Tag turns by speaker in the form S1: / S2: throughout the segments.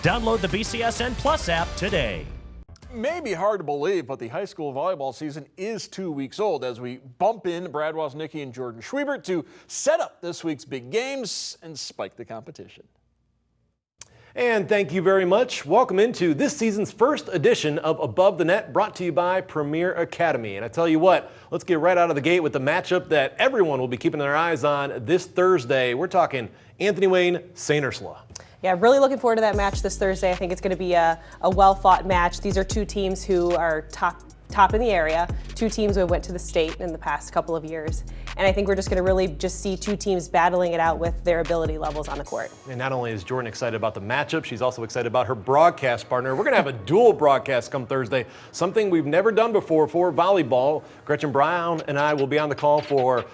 S1: Download the BCSN Plus app today.
S2: May be hard to believe, but the high school volleyball season is 2 weeks old as we bump in Brad Woznicki and Jordan Schwiebert to set up this week's big games and spike the competition.
S3: And thank you very much. Welcome into this season's first edition of Above the Net, brought to you by Premier Academy. And I tell you what, let's get right out of the gate with the matchup that everyone will be keeping their eyes on this Thursday. We're talking Anthony Wayne, St. Ursula.
S4: Yeah, really looking forward to that match this Thursday. I think it's going to be a well-fought match. These are two teams who are top in the area, two teams who went to the state in the past couple of years. And I think we're just going to really just see two teams battling it out with their ability levels on the court.
S3: And not only is Jordan excited about the matchup, she's also excited about her broadcast partner. We're going to have a dual broadcast come Thursday, something we've never done before for volleyball. Gretchen Brown and I will be on the call for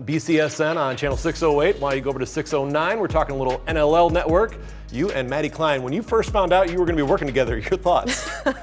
S3: BCSN on channel 608. While you go over to 609, we're talking a little NLL network. You and Maddie Klein, when you first found out you were going to be working together, your thoughts?
S4: A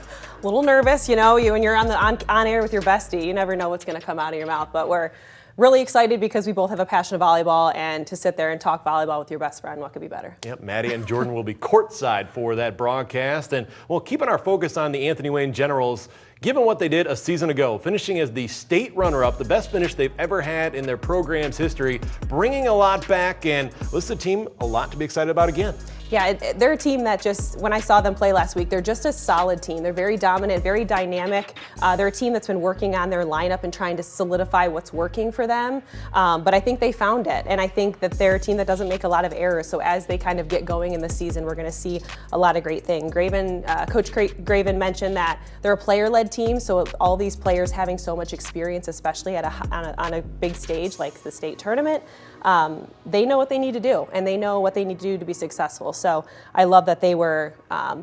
S4: little nervous, you know, when you're on air with your bestie, you never know what's going to come out of your mouth. But we're really excited because we both have a passion of volleyball, and to sit there and talk volleyball with your best friend, what could be better?
S3: Yep, Maddie and Jordan will be courtside for that broadcast. And well, keeping our focus on the Anthony Wayne Generals, given what they did a season ago, finishing as the state runner-up, the best finish they've ever had in their program's history, bringing a lot back, and this is a team a lot to be excited about again.
S4: Yeah, they're a team that just, when I saw them play last week, they're just a solid team. They're very dominant, very dynamic. They're a team that's been working on their lineup and trying to solidify what's working for them. But I think they found it, and I think that they're a team that doesn't make a lot of errors. So as they kind of get going in the season, we're going to see a lot of great things. Coach Graven mentioned that they're a player-led team, so all these players having so much experience, especially at on a big stage like the state tournament, they know what they need to do, and they know what they need to do to be successful. So I love that they were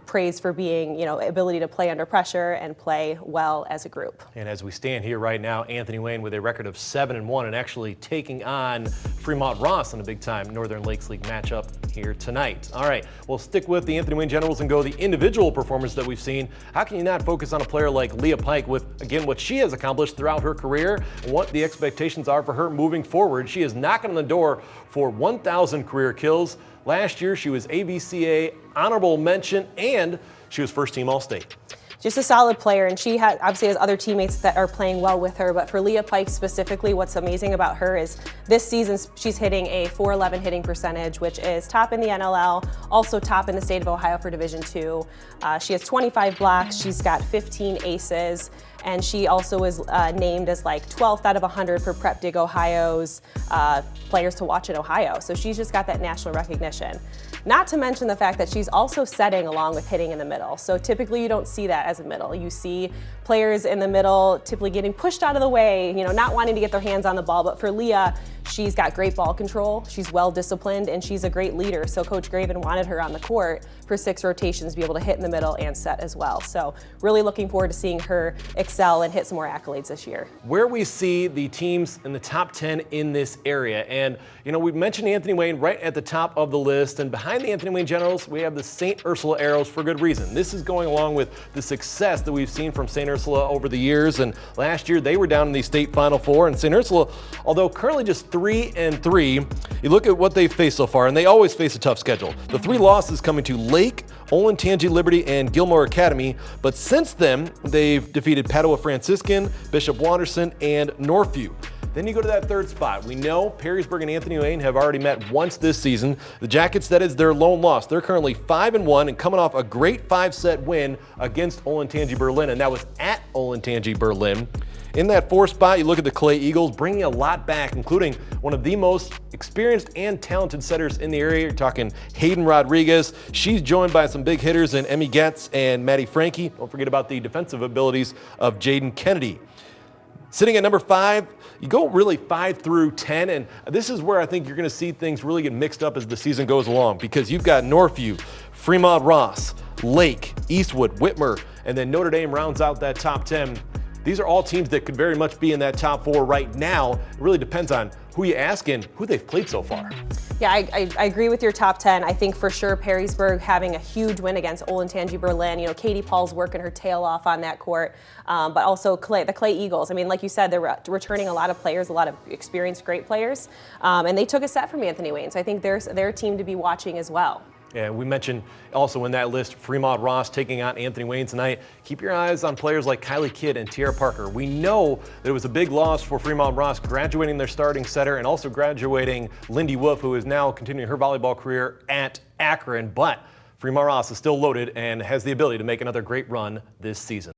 S4: praised for being, ability to play under pressure and play well as a group.
S3: And as we stand here right now, Anthony Wayne with a record of 7-1 and actually taking on Fremont Ross in a big-time Northern Lakes League matchup here tonight. All right, we'll stick with the Anthony Wayne Generals and go the individual performance that we've seen. How can you not focus on a player like Leah Pike with, again, what she has accomplished throughout her career and what the expectations are for her moving forward? She is knocking on the door for 1,000 career kills. Last year, she was ABCA honorable mention, and she was first team All-State.
S4: Just a solid player, and she obviously has other teammates that are playing well with her. But for Leah Pike specifically, what's amazing about her is this season she's hitting a .411 hitting percentage, which is top in the NLL, also top in the state of Ohio for Division II. She has 25 blocks, she's got 15 aces, and she also was named as like 12th out of 100 for Prep Dig Ohio's players to watch in Ohio. So she's just got that national recognition. Not to mention the fact that she's also setting along with hitting in the middle. So typically you don't see that as a middle. You see players in the middle typically getting pushed out of the way, not wanting to get their hands on the ball. But for Leah, she's got great ball control, she's well disciplined, and she's a great leader. So Coach Graven wanted her on the court for 6 rotations to be able to hit in the middle and set as well. So really looking forward to seeing her excel and hit some more accolades this year.
S3: Where we see the teams in the top 10 in this area, and we've mentioned Anthony Wayne right at the top of the list, and behind the Anthony Wayne Generals, we have the St. Ursula Arrows for good reason. This is going along with the success that we've seen from St. Ursula over the years, and last year they were down in the state Final Four, and St. Ursula, although currently just 3-3, you look at what they've faced so far, and they always face a tough schedule. The 3 losses coming to Lake, Olentangy Liberty, and Gilmore Academy, but since then they've defeated Padua Franciscan, Bishop Wanderson, and Northview. Then you go to that third spot. We know Perrysburg and Anthony Wayne have already met once this season. The Jackets, that is their lone loss. They're currently 5-1 and coming off a great 5-set win against Olentangy Berlin, and that was at Olentangy Berlin. In that 4th spot, you look at the Clay Eagles, bringing a lot back, including one of the most experienced and talented setters in the area. You're talking Hayden Rodriguez. She's joined by some big hitters in Emmy Getz and Maddie Frankie. Don't forget about the defensive abilities of Jaden Kennedy. Sitting at number 5, you go really 5 through 10, and this is where I think you're going to see things really get mixed up as the season goes along, because you've got Northview, Fremont Ross, Lake, Eastwood, Whitmer, and then Notre Dame rounds out that top 10. These are all teams that could very much be in that top 4 right now. It really depends on who you ask and who they've played so far.
S4: Yeah, I agree with your top 10. I think for sure Perrysburg having a huge win against Olentangy Berlin. Katie Paul's working her tail off on that court, but also the Clay Eagles. I mean, like you said, they're returning a lot of players, a lot of experienced, great players, and they took a set from Anthony Wayne. So I think they're a team to be watching as well.
S3: Yeah, we mentioned also in that list Fremont Ross taking on Anthony Wayne tonight. Keep your eyes on players like Kylie Kidd and Tiara Parker. We know that it was a big loss for Fremont Ross graduating their starting setter and also graduating Lindy Wolf, who is now continuing her volleyball career at Akron. But Fremont Ross is still loaded and has the ability to make another great run this season.